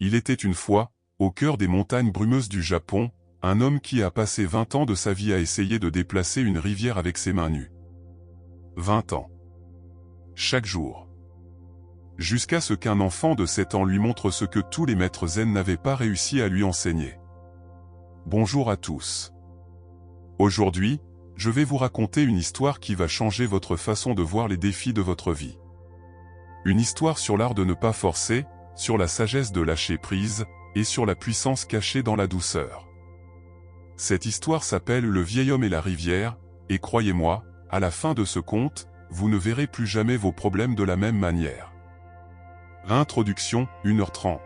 Il était une fois, au cœur des montagnes brumeuses du Japon, un homme qui a passé 20 ans de sa vie à essayer de déplacer une rivière avec ses mains nues. 20 ans. Chaque jour. Jusqu'à ce qu'un enfant de 7 ans lui montre ce que tous les maîtres zen n'avaient pas réussi à lui enseigner. Bonjour à tous. Aujourd'hui, je vais vous raconter une histoire qui va changer votre façon de voir les défis de votre vie. Une histoire sur l'art de ne pas forcer, sur la sagesse de lâcher prise, et sur la puissance cachée dans la douceur. Cette histoire s'appelle Le vieil homme et la rivière, et croyez-moi, à la fin de ce conte, vous ne verrez plus jamais vos problèmes de la même manière. Introduction, 1h30.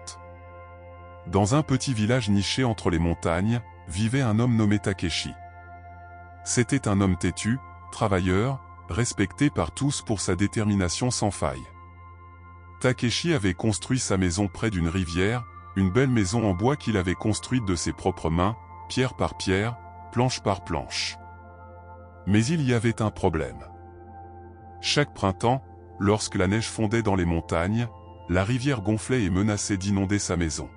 Dans un petit village niché entre les montagnes, vivait un homme nommé Takeshi. C'était un homme têtu, travailleur, respecté par tous pour sa détermination sans faille. Takeshi avait construit sa maison près d'une rivière, une belle maison en bois qu'il avait construite de ses propres mains, pierre par pierre, planche par planche. Mais il y avait un problème. Chaque printemps, lorsque la neige fondait dans les montagnes, la rivière gonflait et menaçait d'inonder sa maison.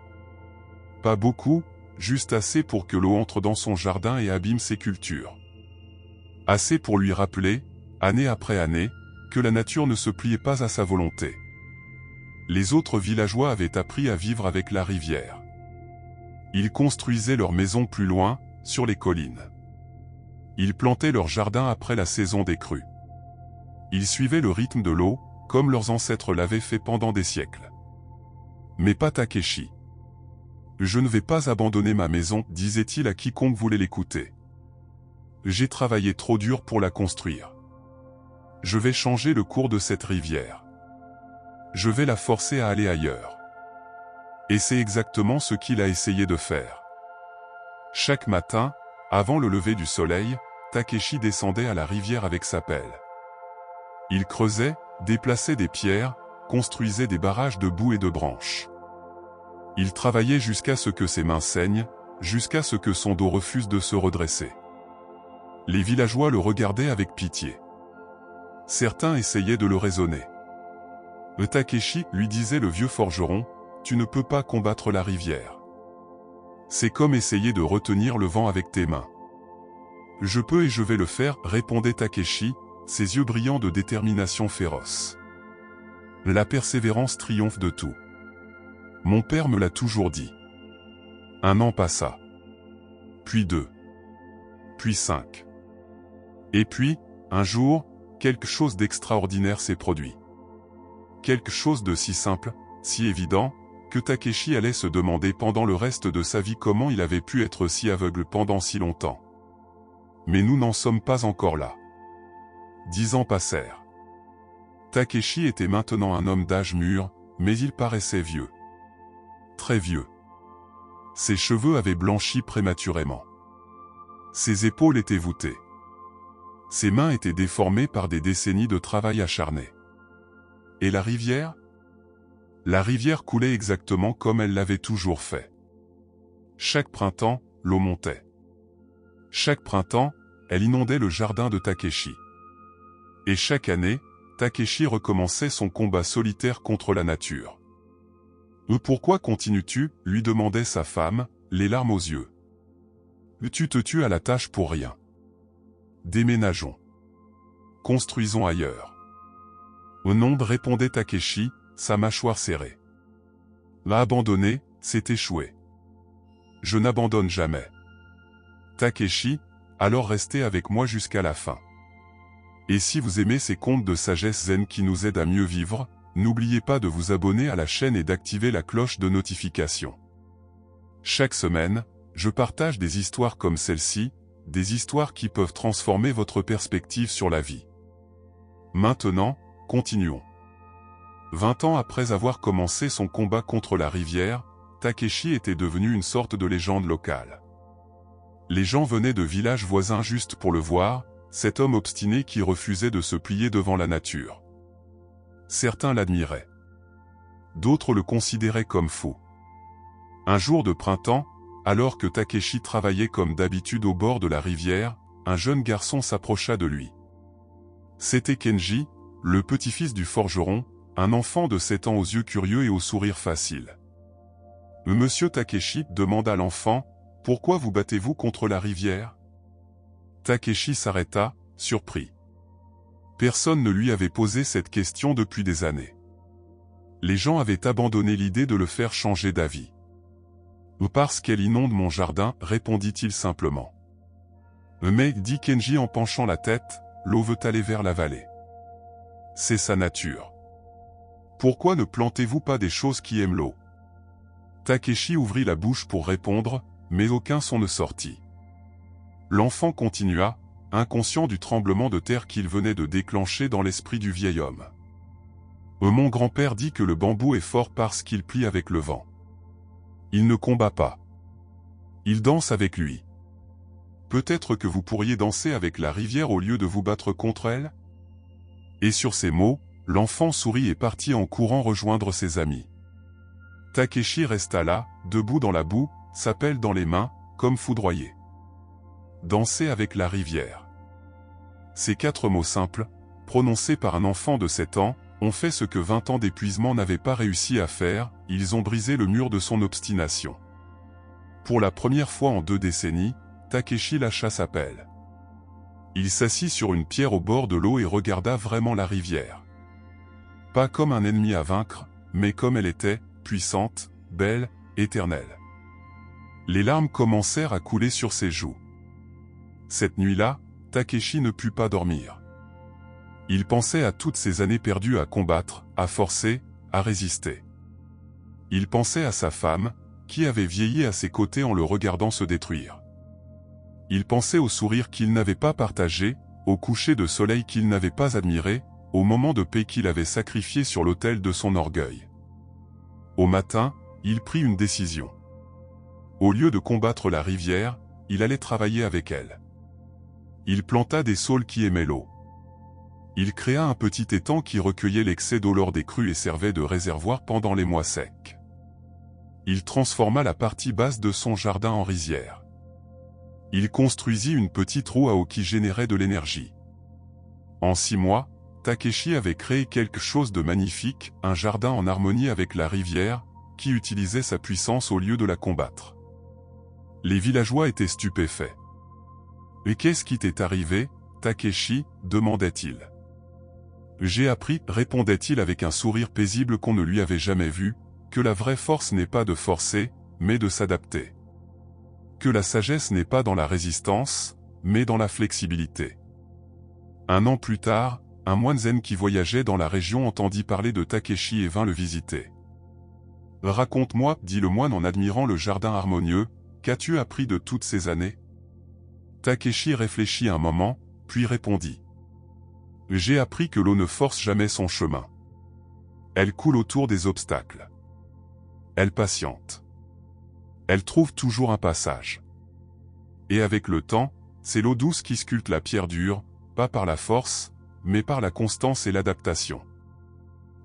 Pas beaucoup, juste assez pour que l'eau entre dans son jardin et abîme ses cultures. Assez pour lui rappeler, année après année, que la nature ne se pliait pas à sa volonté. Les autres villageois avaient appris à vivre avec la rivière. Ils construisaient leurs maisons plus loin, sur les collines. Ils plantaient leurs jardins après la saison des crues. Ils suivaient le rythme de l'eau, comme leurs ancêtres l'avaient fait pendant des siècles. Mais pas Takeshi. Je ne vais pas abandonner ma maison, disait-il à quiconque voulait l'écouter. J'ai travaillé trop dur pour la construire. Je vais changer le cours de cette rivière. Je vais la forcer à aller ailleurs. Et c'est exactement ce qu'il a essayé de faire. Chaque matin, avant le lever du soleil, Takeshi descendait à la rivière avec sa pelle. Il creusait, déplaçait des pierres, construisait des barrages de boue et de branches. Il travaillait jusqu'à ce que ses mains saignent, jusqu'à ce que son dos refuse de se redresser. Les villageois le regardaient avec pitié. Certains essayaient de le raisonner. Takeshi, lui disait le vieux forgeron, tu ne peux pas combattre la rivière. C'est comme essayer de retenir le vent avec tes mains. Je peux et je vais le faire, répondait Takeshi, ses yeux brillants de détermination féroce. La persévérance triomphe de tout. Mon père me l'a toujours dit. 1 an passa. Puis 2. Puis 5. Et puis, un jour, quelque chose d'extraordinaire s'est produit. Quelque chose de si simple, si évident, que Takeshi allait se demander pendant le reste de sa vie comment il avait pu être si aveugle pendant si longtemps. Mais nous n'en sommes pas encore là. 10 ans passèrent. Takeshi était maintenant un homme d'âge mûr, mais il paraissait vieux. Très vieux. Ses cheveux avaient blanchi prématurément. Ses épaules étaient voûtées. Ses mains étaient déformées par des décennies de travail acharné. Et la rivière ? La rivière coulait exactement comme elle l'avait toujours fait. Chaque printemps, l'eau montait. Chaque printemps, elle inondait le jardin de Takeshi. Et chaque année, Takeshi recommençait son combat solitaire contre la nature. « Pourquoi continues-tu » lui demandait sa femme, les larmes aux yeux. « Tu te tues à la tâche pour rien. Déménageons. Construisons ailleurs. » Non, répondait Takeshi, sa mâchoire serrée. Abandonner, c'est échouer. Je n'abandonne jamais. Takeshi, alors restez avec moi jusqu'à la fin. Et si vous aimez ces contes de sagesse zen qui nous aident à mieux vivre, n'oubliez pas de vous abonner à la chaîne et d'activer la cloche de notification. Chaque semaine, je partage des histoires comme celle-ci, des histoires qui peuvent transformer votre perspective sur la vie. Maintenant, continuons. 20 ans après avoir commencé son combat contre la rivière, Takeshi était devenu une sorte de légende locale. Les gens venaient de villages voisins juste pour le voir, cet homme obstiné qui refusait de se plier devant la nature. Certains l'admiraient. D'autres le considéraient comme fou. Un jour de printemps, alors que Takeshi travaillait comme d'habitude au bord de la rivière, un jeune garçon s'approcha de lui. C'était Kenji, le petit-fils du forgeron, un enfant de 7 ans aux yeux curieux et au sourire facile. Monsieur Takeshi, demanda l'enfant, pourquoi vous battez-vous contre la rivière? Takeshi s'arrêta, surpris. Personne ne lui avait posé cette question depuis des années. Les gens avaient abandonné l'idée de le faire changer d'avis. Parce qu'elle inonde mon jardin, répondit-il simplement. Mais, dit Kenji en penchant la tête, l'eau veut aller vers la vallée. C'est sa nature. Pourquoi ne plantez-vous pas des choses qui aiment l'eau? Takeshi ouvrit la bouche pour répondre, mais aucun son ne sortit. L'enfant continua, inconscient du tremblement de terre qu'il venait de déclencher dans l'esprit du vieil homme. Mon grand-père dit que le bambou est fort parce qu'il plie avec le vent. Il ne combat pas. Il danse avec lui. Peut-être que vous pourriez danser avec la rivière au lieu de vous battre contre elle? Et sur ces mots, l'enfant sourit et partit en courant rejoindre ses amis. Takeshi resta là, debout dans la boue, sa pelle dans les mains, comme foudroyé. Danser avec la rivière. Ces 4 mots simples, prononcés par un enfant de 7 ans, ont fait ce que 20 ans d'épuisement n'avaient pas réussi à faire, ils ont brisé le mur de son obstination. Pour la première fois en 2 décennies, Takeshi lâcha sa pelle. Il s'assit sur une pierre au bord de l'eau et regarda vraiment la rivière. Pas comme un ennemi à vaincre, mais comme elle était, puissante, belle, éternelle. Les larmes commencèrent à couler sur ses joues. Cette nuit-là, Takeshi ne put pas dormir. Il pensait à toutes ces années perdues à combattre, à forcer, à résister. Il pensait à sa femme, qui avait vieilli à ses côtés en le regardant se détruire. Il pensait au sourire qu'il n'avait pas partagé, au coucher de soleil qu'il n'avait pas admiré, au moment de paix qu'il avait sacrifié sur l'autel de son orgueil. Au matin, il prit une décision. Au lieu de combattre la rivière, il allait travailler avec elle. Il planta des saules qui aimaient l'eau. Il créa un petit étang qui recueillait l'excès d'eau lors des crues et servait de réservoir pendant les mois secs. Il transforma la partie basse de son jardin en rizière. Il construisit une petite roue à eau qui générait de l'énergie. En 6 mois, Takeshi avait créé quelque chose de magnifique, un jardin en harmonie avec la rivière, qui utilisait sa puissance au lieu de la combattre. Les villageois étaient stupéfaits. « Et qu'est-ce qui t'est arrivé, Takeshi » demandait-il. « J'ai appris, répondait-il avec un sourire paisible qu'on ne lui avait jamais vu, que la vraie force n'est pas de forcer, mais de s'adapter. Que la sagesse n'est pas dans la résistance, mais dans la flexibilité. » 1 an plus tard, un moine zen qui voyageait dans la région entendit parler de Takeshi et vint le visiter. « Raconte-moi, dit le moine en admirant le jardin harmonieux, qu'as-tu appris de toutes ces années ?» Takeshi réfléchit un moment, puis répondit. « J'ai appris que l'eau ne force jamais son chemin. Elle coule autour des obstacles. Elle patiente. Elle trouve toujours un passage. Et avec le temps, c'est l'eau douce qui sculpte la pierre dure, pas par la force, mais par la constance et l'adaptation.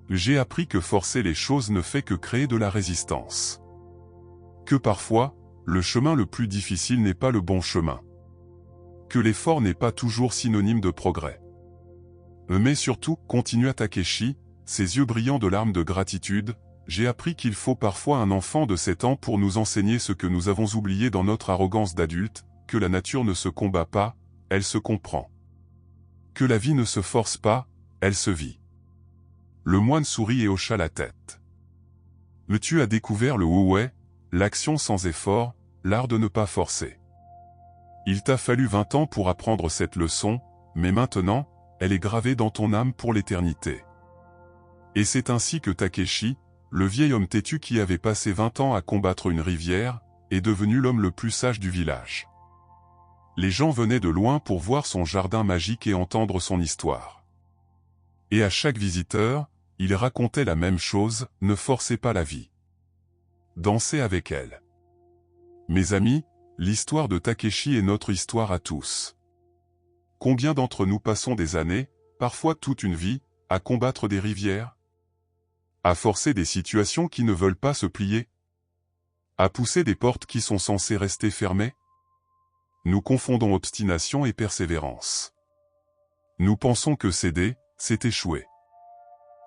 J'ai appris que forcer les choses ne fait que créer de la résistance. Que parfois, le chemin le plus difficile n'est pas le bon chemin. Que l'effort n'est pas toujours synonyme de progrès. Mais surtout, continua Takeshi, ses yeux brillants de larmes de gratitude, j'ai appris qu'il faut parfois un enfant de 7 ans pour nous enseigner ce que nous avons oublié dans notre arrogance d'adulte, que la nature ne se combat pas, elle se comprend. Que la vie ne se force pas, elle se vit. Le moine sourit et hocha la tête. Tu as découvert le Wu-Wei, l'action sans effort, l'art de ne pas forcer. Il t'a fallu 20 ans pour apprendre cette leçon, mais maintenant, elle est gravée dans ton âme pour l'éternité. Et c'est ainsi que Takeshi, le vieil homme têtu qui avait passé 20 ans à combattre une rivière, est devenu l'homme le plus sage du village. Les gens venaient de loin pour voir son jardin magique et entendre son histoire. Et à chaque visiteur, il racontait la même chose, ne forcez pas la vie. Dansez avec elle. Mes amis, l'histoire de Takeshi est notre histoire à tous. Combien d'entre nous passons des années, parfois toute une vie, à combattre des rivières? À forcer des situations qui ne veulent pas se plier? À pousser des portes qui sont censées rester fermées? Nous confondons obstination et persévérance. Nous pensons que céder, c'est échouer.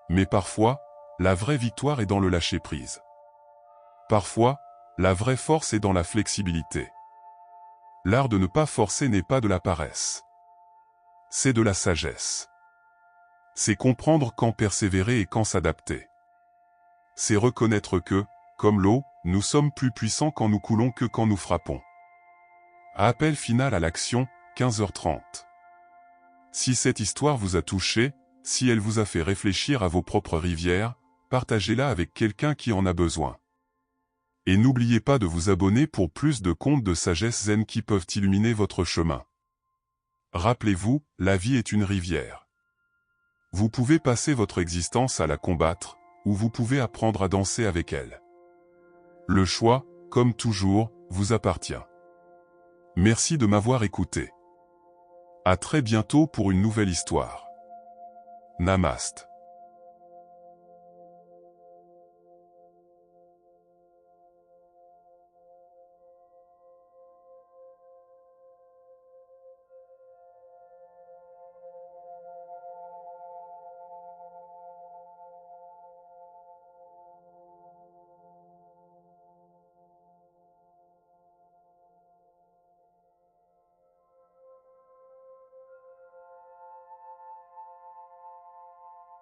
Mais parfois, la vraie victoire est dans le lâcher-prise. Parfois, la vraie force est dans la flexibilité. L'art de ne pas forcer n'est pas de la paresse. C'est de la sagesse. C'est comprendre quand persévérer et quand s'adapter. C'est reconnaître que, comme l'eau, nous sommes plus puissants quand nous coulons que quand nous frappons. Appel final à l'action, 15h30. Si cette histoire vous a touché, si elle vous a fait réfléchir à vos propres rivières, partagez-la avec quelqu'un qui en a besoin. Et n'oubliez pas de vous abonner pour plus de contes de sagesse zen qui peuvent illuminer votre chemin. Rappelez-vous, la vie est une rivière. Vous pouvez passer votre existence à la combattre, ou vous pouvez apprendre à danser avec elle. Le choix, comme toujours, vous appartient. Merci de m'avoir écouté. À très bientôt pour une nouvelle histoire. Namaste.